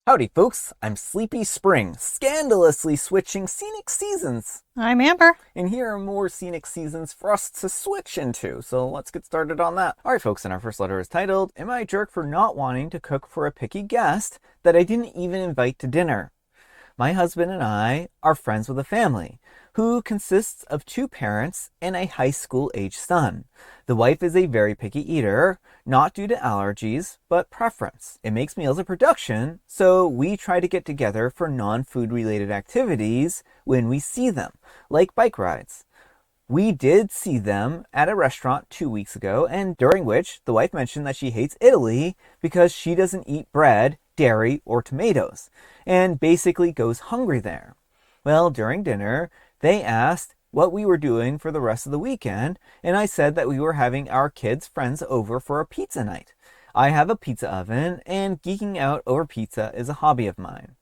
Howdy folks, I'm Sleepy Spring, scandalously switching scenic seasons. I'm Amber. And here are more scenic seasons for us to switch into, so let's get started on that. Alright folks, and our first letter is titled, Am I a jerk for not wanting to cook for a picky guest that I didn't even invite to dinner? My husband and I are friends with a family who consists of 2 parents and a high school age son. The wife is a very picky eater, not due to allergies, but preference. It makes meals a production, so we try to get together for non-food related activities when we see them, like bike rides. We did see them at a restaurant 2 weeks ago, and during which the wife mentioned that she hates Italy because she doesn't eat bread, dairy, or tomatoes, and basically goes hungry there. Well, during dinner, they asked what we were doing for the rest of the weekend, and I said that we were having our kids' friends over for a pizza night. I have a pizza oven, and geeking out over pizza is a hobby of mine.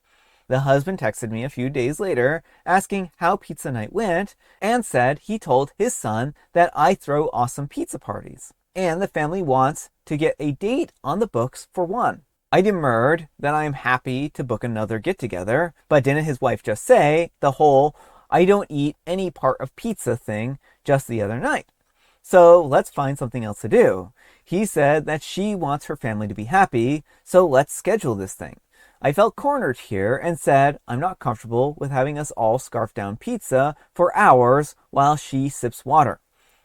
The husband texted me a few days later asking how pizza night went and said he told his son that I throw awesome pizza parties and the family wants to get a date on the books for one. I demurred that I am happy to book another get-together, but didn't his wife just say the whole I don't eat any part of pizza thing just the other night? So let's find something else to do. He said that she wants her family to be happy, so let's schedule this thing. I felt cornered here and said I'm not comfortable with having us all scarf down pizza for hours while she sips water.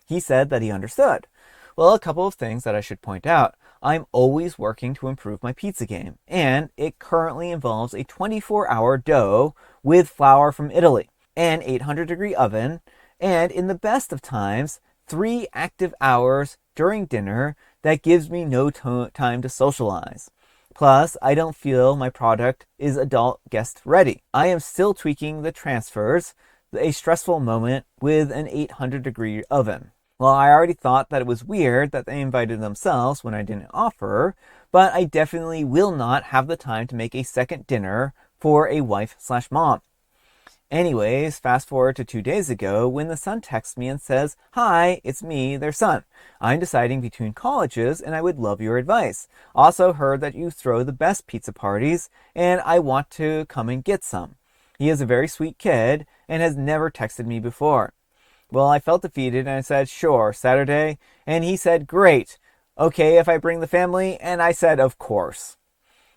He said that he understood. Well, a couple of things that I should point out. I'm always working to improve my pizza game, and it currently involves a 24-hour dough with flour from Italy, an 800-degree oven, and in the best of times, 3 active hours during dinner that gives me no time to socialize. Plus, I don't feel my product is adult guest ready. I am still tweaking the transfers, a stressful moment with an 800-degree oven. Well, I already thought that it was weird that they invited themselves when I didn't offer, but I definitely will not have the time to make a second dinner for a wife/mom. Anyways, fast forward to 2 days ago when the son texts me and says, Hi, it's me, their son. I'm deciding between colleges and I would love your advice. Also heard that you throw the best pizza parties and I want to come and get some. He is a very sweet kid and has never texted me before. Well, I felt defeated and I said, sure, Saturday. And he said, great. Okay, if I bring the family? And I said, of course.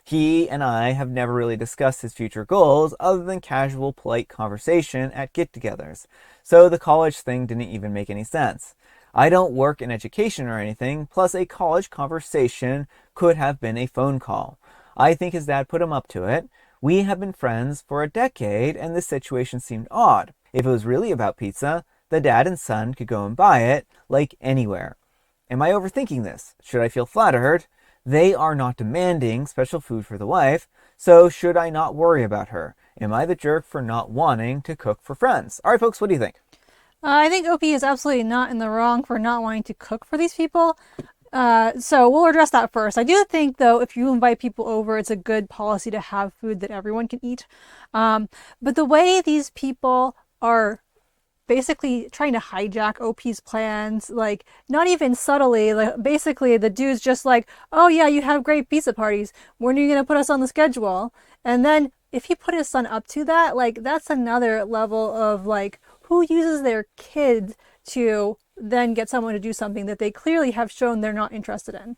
He and I have never really discussed his future goals other than casual, polite conversation at get-togethers. So the college thing didn't even make any sense. I don't work in education or anything, plus a college conversation could have been a phone call. I think his dad put him up to it. We have been friends for a decade and this situation seemed odd. If it was really about pizza, the dad and son could go and buy it, like anywhere. Am I overthinking this? Should I feel flattered? They are not demanding special food for the wife, so should I not worry about her? Am I the jerk for not wanting to cook for friends? All right, folks, what do you think? I think OP is absolutely not in the wrong for not wanting to cook for these people. So we'll address that first. I do think, though, if you invite people over, it's a good policy to have food that everyone can eat. But the way these people are basically trying to hijack OP's plans, like not even subtly, like basically the dude's just like, oh yeah, you have great pizza parties. When are you going to put us on the schedule? And then if he put his son up to that, like that's another level of like who uses their kid to then get someone to do something that they clearly have shown they're not interested in.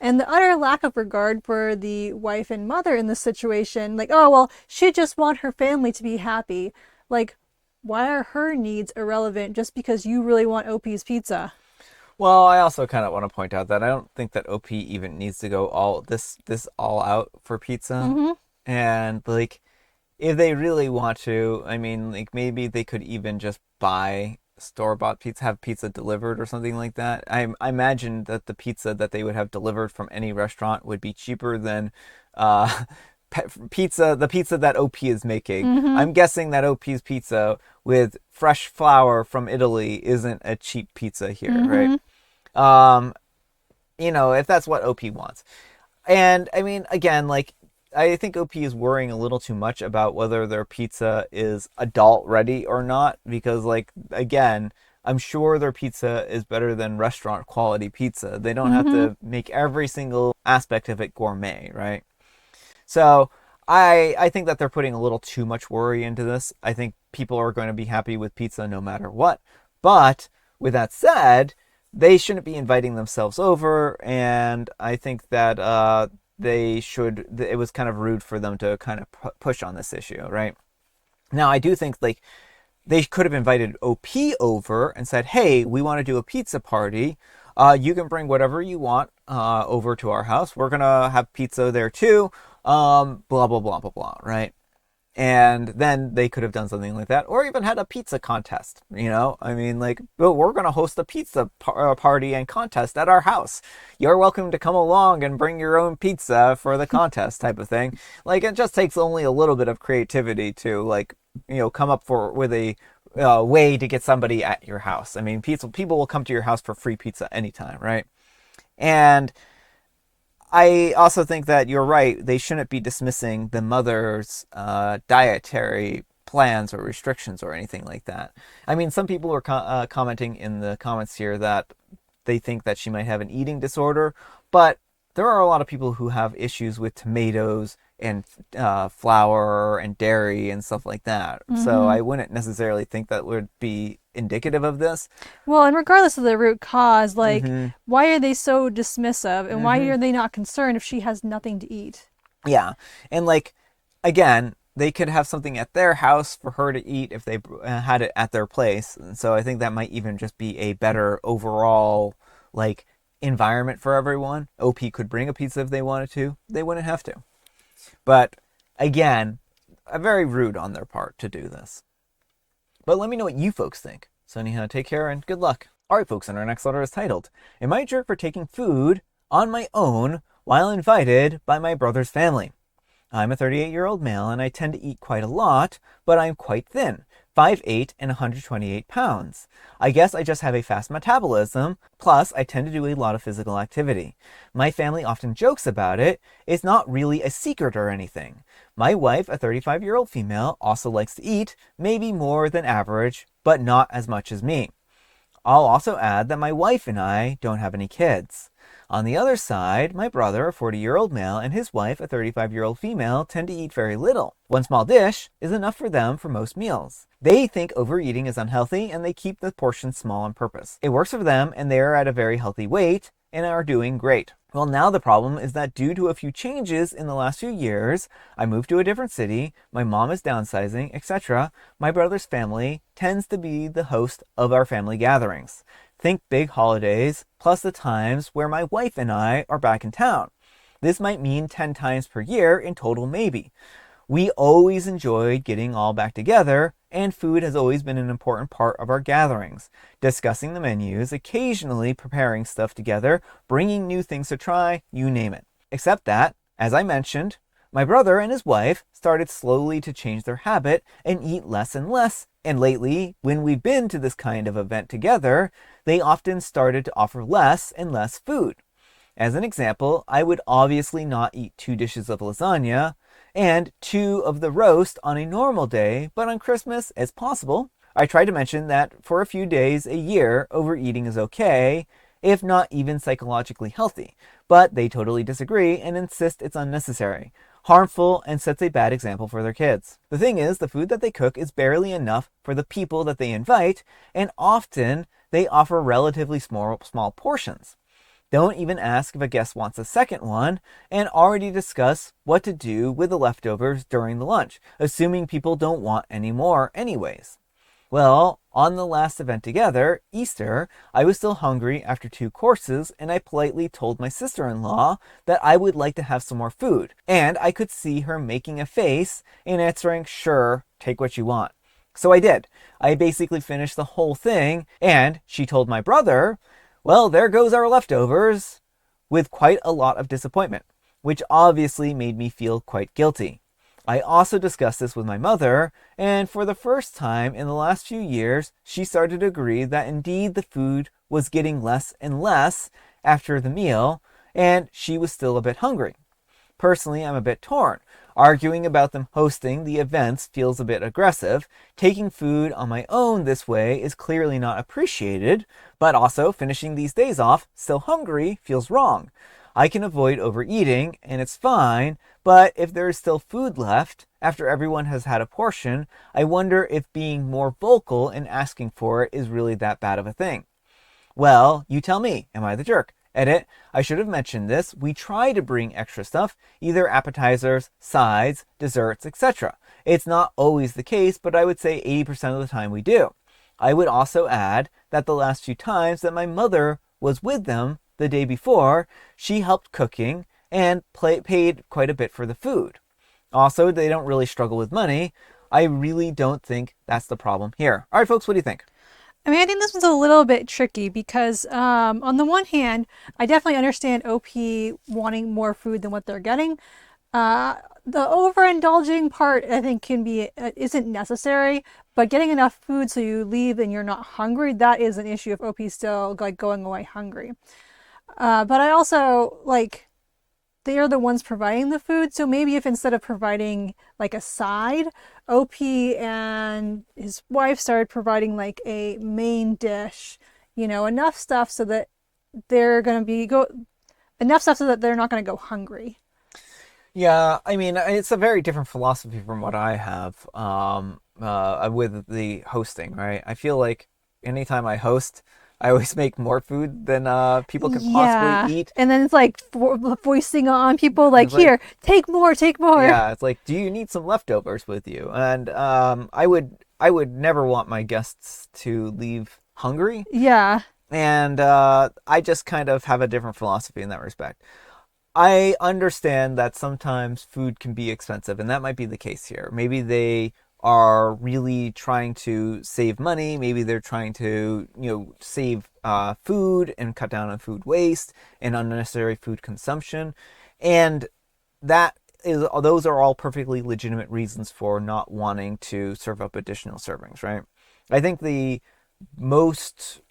And the utter lack of regard for the wife and mother in this situation, like, oh, well, she just want her family to be happy. Like, why are her needs irrelevant just because you really want OP's pizza? Well, I also kind of want to point out that I don't think that OP even needs to go all all out for pizza. Mm-hmm. And like if they really want to, I mean, like maybe they could even just buy store-bought pizza, have pizza delivered or something like that. I imagine that the pizza that they would have delivered from any restaurant would be cheaper than uh the pizza that OP is making. Mm-hmm. I'm guessing that OP's pizza with fresh flour from Italy isn't a cheap pizza here, right? Mm-hmm. Um, if that's what OP wants. And I mean, again, like I think OP is worrying a little too much about whether their pizza is adult ready or not because like again, I'm sure their pizza is better than restaurant quality pizza. They don't have Mm-hmm. to make every single aspect of it gourmet, right? So I think that they're putting a little too much worry into this. I think people are going to be happy with pizza no matter what. But with that said, they shouldn't be inviting themselves over, and I think that they should. It was kind of rude for them to kind of push on this issue, right? Now, I do think like they could have invited OP over and said, "Hey, we want to do a pizza party. You can bring whatever you want over to our house. We're gonna have pizza there too. Blah blah blah blah blah." Right? And then they could have done something like that, or even had a pizza contest. I mean, like, well, we're gonna host a pizza party and contest at our house. You're welcome to come along and bring your own pizza for the contest, type of thing. Like, it just takes only a little bit of creativity to, like, come up with a way to get somebody at your house. I mean, people will come to your house for free pizza anytime, right? And I also think that you're right. They shouldn't be dismissing the mother's dietary plans or restrictions or anything like that. I mean, some people are commenting in the comments here that they think that she might have an eating disorder, but there are a lot of people who have issues with tomatoes and flour and dairy and stuff like that. Mm-hmm. So I wouldn't necessarily think that would be indicative of this. Well, and regardless of the root cause, like, why are they so dismissive, and why are they not concerned if she has nothing to eat? Yeah, and like, again, they could have something at their house for her to eat if they had it at their place. And so I think that might even just be a better overall, like, environment for everyone. OP could bring a pizza if they wanted to. They wouldn't have to. But again, very rude on their part to do this. But let me know what you folks think. So anyhow, take care and good luck. Alright folks, and our next letter is titled, Am I a Jerk for Taking Food on My Own While Invited by My Brother's Family? I'm a 38-year-old male and I tend to eat quite a lot, but I'm quite thin, 5'8" and 128 pounds. I guess I just have a fast metabolism, plus I tend to do a lot of physical activity. My family often jokes about it. It's not really a secret or anything. My wife, a 35-year-old female, also likes to eat, maybe more than average, but not as much as me. I'll also add that my wife and I don't have any kids. On the other side, my brother, a 40-year-old male, and his wife, a 35-year-old female, tend to eat very little. One small dish is enough for them for most meals. They think overeating is unhealthy, and they keep the portions small on purpose. It works for them, and they are at a very healthy weight, and are doing great. Well, now the problem is that due to a few changes in the last few years, I moved to a different city, my mom is downsizing, etc., my brother's family tends to be the host of our family gatherings. Think big holidays, plus the times where my wife and I are back in town. This might mean 10 times per year in total maybe. We always enjoyed getting all back together, and food has always been an important part of our gatherings. Discussing the menus, occasionally preparing stuff together, bringing new things to try, you name it. Except that, as I mentioned, my brother and his wife started slowly to change their habit and eat less and less, and lately, when we've been to this kind of event together, they often started to offer less and less food. As an example, I would obviously not eat 2 dishes of lasagna and 2 of the roast on a normal day, but on Christmas, as possible. I try to mention that for a few days a year, overeating is okay, if not even psychologically healthy, but they totally disagree and insist it's unnecessary, harmful, and sets a bad example for their kids. The thing is, the food that they cook is barely enough for the people that they invite, and often they offer relatively small portions. Don't even ask if a guest wants a second one, and already discuss what to do with the leftovers during the lunch, assuming people don't want any more anyways. Well, on the last event together, Easter, I was still hungry after 2 courses, and I politely told my sister-in-law that I would like to have some more food, and I could see her making a face and answering, "Sure, take what you want." So I did. I basically finished the whole thing, and she told my brother, "Well, there goes our leftovers," with quite a lot of disappointment, which obviously made me feel quite guilty. I also discussed this with my mother, and for the first time in the last few years, she started to agree that indeed the food was getting less and less after the meal, and she was still a bit hungry. Personally, I'm a bit torn. Arguing about them hosting the events feels a bit aggressive. Taking food on my own this way is clearly not appreciated, but also finishing these days off still hungry feels wrong. I can avoid overeating and it's fine, but if there is still food left after everyone has had a portion, I wonder if being more vocal and asking for it is really that bad of a thing. Well, you tell me, am I the jerk? Edit, I should have mentioned this. We try to bring extra stuff, either appetizers, sides, desserts, etc. It's not always the case, but I would say 80% of the time we do. I would also add that the last few times that my mother was with them the day before, she helped cooking and paid quite a bit for the food. Also, they don't really struggle with money. I really don't think that's the problem here. All right, folks, what do you think? I mean, I think this one's a little bit tricky because, on the one hand, I definitely understand OP wanting more food than what they're getting. The overindulging part, I think, isn't necessary, but getting enough food so you leave and you're not hungry, that is an issue if OP's still like going away hungry. But I also they are the ones providing the food. So maybe if instead of providing like a side, OP and his wife started providing like a main dish, enough stuff so that they're going to enough stuff so that they're not going to go hungry. Yeah, I mean, it's a very different philosophy from what I have with the hosting, right? I feel like anytime I host, I always make more food than people can possibly eat. And then it's like voicing on people like, here, take more, take more. Yeah, it's like, do you need some leftovers with you? And I would never want my guests to leave hungry. Yeah. And I just kind of have a different philosophy in that respect. I understand that sometimes food can be expensive, and that might be the case here. Maybe they are really trying to save money. Maybe they're trying to, save food and cut down on food waste and unnecessary food consumption. And those are all perfectly legitimate reasons for not wanting to serve up additional servings, right? I think the most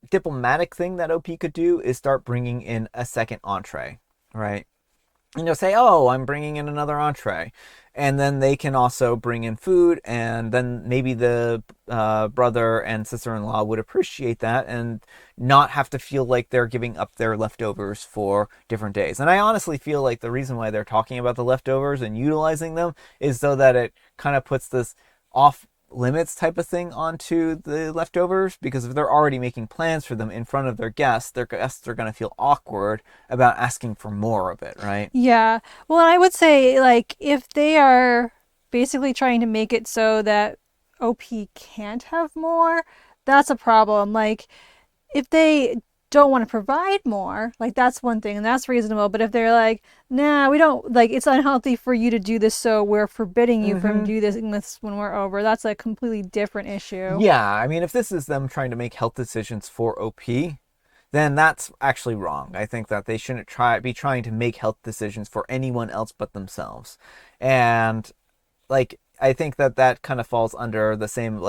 diplomatic thing that OP could do is start bringing in a second entree, right? Say, oh, I'm bringing in another entree. And then they can also bring in food, and then maybe the brother and sister-in-law would appreciate that and not have to feel like they're giving up their leftovers for different days. And I honestly feel like the reason why they're talking about the leftovers and utilizing them is so that it kind of puts this off limits type of thing onto the leftovers, because if they're already making plans for them in front of their guests are going to feel awkward about asking for more of it, right? Yeah. Well, I would say if they are basically trying to make it so that OP can't have more, that's a problem. If they don't want to provide more, that's one thing and that's reasonable. But if they're like, nah, we don't, it's unhealthy for you to do this, so we're forbidding you from doing this when we're over, that's a completely different issue. Yeah, I mean, if this is them trying to make health decisions for OP, then that's actually wrong. I think that they shouldn't be trying to make health decisions for anyone else but themselves. And I think that kind of falls under the same,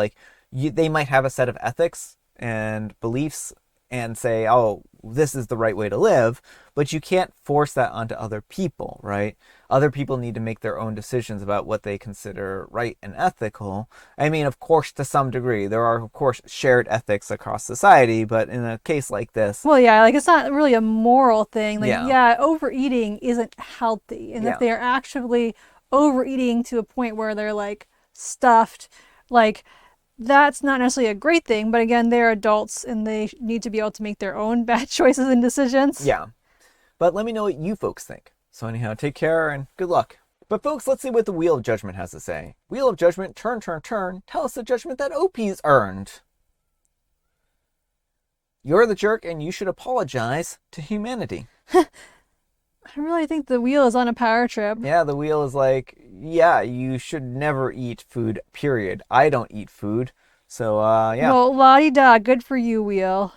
they might have a set of ethics and beliefs and say, oh, this is the right way to live, but you can't force that onto other people, right? Other people need to make their own decisions about what they consider right and ethical. I mean, of course, to some degree, there are, of course, shared ethics across society, but in a case like this... Well, yeah, it's not really a moral thing. Overeating isn't healthy. And if they're actually overeating to a point where they're, stuffed, that's not necessarily a great thing, but again, they're adults and they need to be able to make their own bad choices and decisions. Yeah. But let me know what you folks think. So anyhow, take care and good luck. But folks, let's see what the Wheel of Judgment has to say. Wheel of Judgment, turn, turn, turn. Tell us the judgment that OP's earned. You're the jerk and you should apologize to humanity. I really think the wheel is on a power trip. Yeah, the wheel is like, yeah, you should never eat food, period. I don't eat food. So, yeah. Well, la-di-da, good for you, wheel.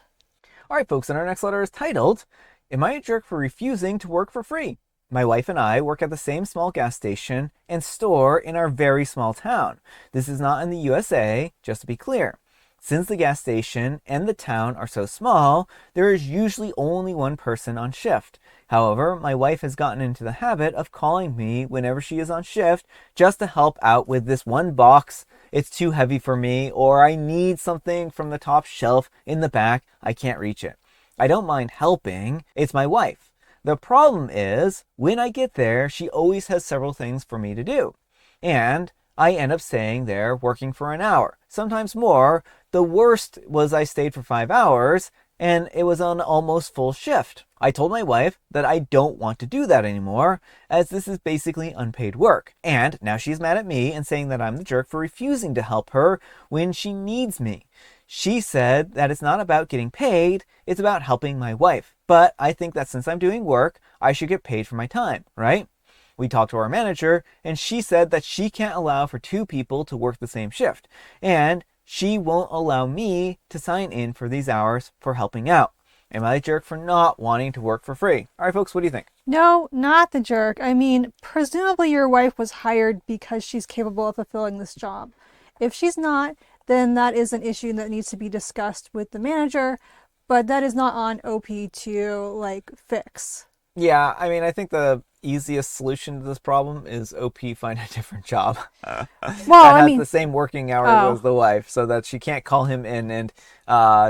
All right, folks, and our next letter is titled, Am I a Jerk for Refusing to Work for Free? My wife and I work at the same small gas station and store in our very small town. This is not in the USA, just to be clear. Since the gas station and the town are so small, there is usually only one person on shift. However, my wife has gotten into the habit of calling me whenever she is on shift just to help out with this one box. It's too heavy for me, or I need something from the top shelf in the back. I can't reach it. I don't mind helping. It's my wife. The problem is, when I get there, she always has several things for me to do. And I end up staying there working for an hour, sometimes more. The worst was I stayed for 5 hours, and it was on almost full shift. I told my wife that I don't want to do that anymore, as this is basically unpaid work. And now she's mad at me and saying that I'm the jerk for refusing to help her when she needs me. She said that it's not about getting paid, it's about helping my wife. But I think that since I'm doing work, I should get paid for my time, right? We talked to our manager, and she said that she can't allow for 2 people to work the same shift. And she won't allow me to sign in for these hours for helping out. Am I a jerk for not wanting to work for free? All right, folks, what do you think? No, not the jerk. I mean, presumably your wife was hired because she's capable of fulfilling this job. If she's not, then that is an issue that needs to be discussed with the manager, but that is not on OP to, fix. Yeah, I mean, I think the easiest solution to this problem is OP find a different job Well, that has the same working hours as the wife, so that she can't call him in and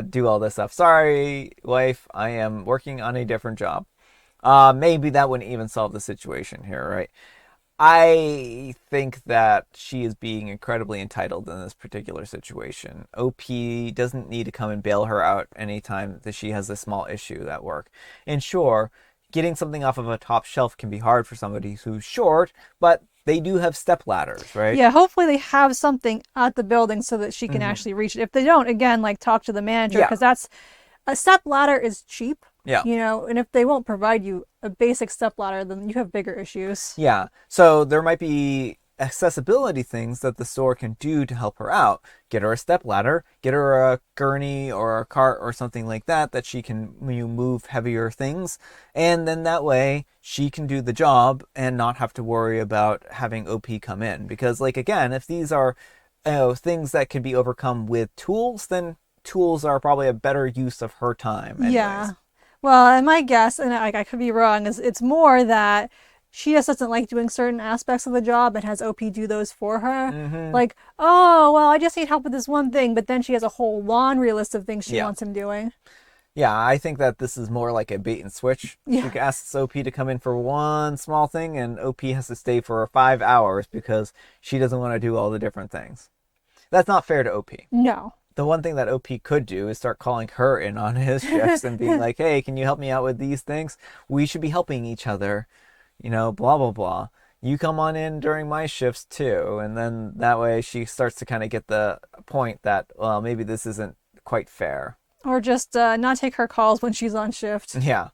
do all this stuff. Sorry, wife, I am working on a different job. Maybe that wouldn't even solve the situation here, right? I think that she is being incredibly entitled in this particular situation. OP doesn't need to come and bail her out anytime that she has a small issue at work. And sure, getting something off of a top shelf can be hard for somebody who's short, but they do have step ladders, right? Yeah, hopefully they have something at the building so that she can actually reach it. If they don't, again, talk to the manager, because a step ladder is cheap. Yeah. And if they won't provide you a basic step ladder, then you have bigger issues. Yeah. So there might be accessibility things that the store can do to help her out. Get her a step ladder, get her a gurney or a cart or something like that she can move heavier things. And then that way she can do the job and not have to worry about having OP come in. Because again, if these are things that can be overcome with tools, then tools are probably a better use of her time anyways. Yeah. Well, and my guess, and I could be wrong, is it's more that she just doesn't like doing certain aspects of the job and has OP do those for her. Mm-hmm. Oh, well, I just need help with this one thing, but then she has a whole laundry list of things she wants him doing. Yeah, I think that this is more like a bait and switch. Yeah. She asks OP to come in for one small thing, and OP has to stay for 5 hours because she doesn't want to do all the different things. That's not fair to OP. No. The one thing that OP could do is start calling her in on his shifts and being like, hey, can you help me out with these things? We should be helping each other, blah, blah, blah. You come on in during my shifts too. And then that way she starts to kind of get the point that, well, maybe this isn't quite fair. Or just not take her calls when she's on shift. Yeah.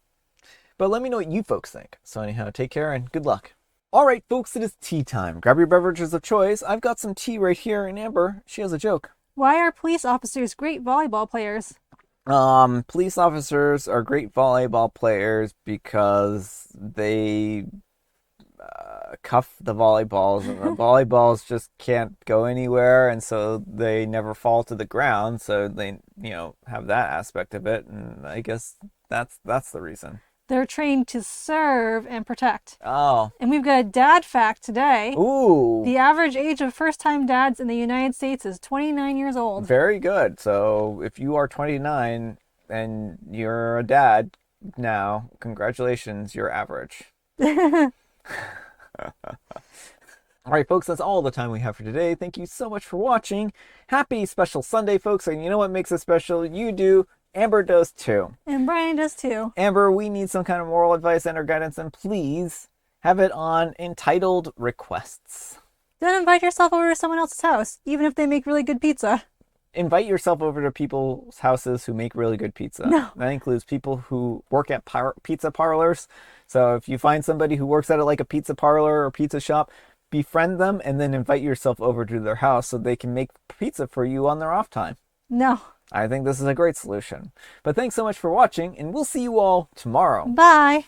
But let me know what you folks think. So anyhow, take care and good luck. All right, folks, it is tea time. Grab your beverages of choice. I've got some tea right here, and Amber, she has a joke. Why are police officers great volleyball players? Police officers are great volleyball players because they cuff the volleyballs, and the volleyballs just can't go anywhere, and so they never fall to the ground. So they, have that aspect of it, and I guess that's the reason. They're trained to serve and protect. Oh. And we've got a dad fact today. Ooh. The average age of first-time dads in the United States is 29 years old. Very good. So if you are 29 and you're a dad now, congratulations, you're average. All right, folks, that's all the time we have for today. Thank you so much for watching. Happy special Sunday, folks. And you know what makes it special? You do. Amber does too. And Brian does too. Amber, we need some kind of moral advice and or guidance, and please have it on entitled requests. Don't invite yourself over to someone else's house, even if they make really good pizza. Invite yourself over to people's houses who make really good pizza. No. That includes people who work at pizza parlors. So if you find somebody who works at a pizza parlor or pizza shop, befriend them and then invite yourself over to their house so they can make pizza for you on their off time. No. I think this is a great solution. But thanks so much for watching, and we'll see you all tomorrow. Bye.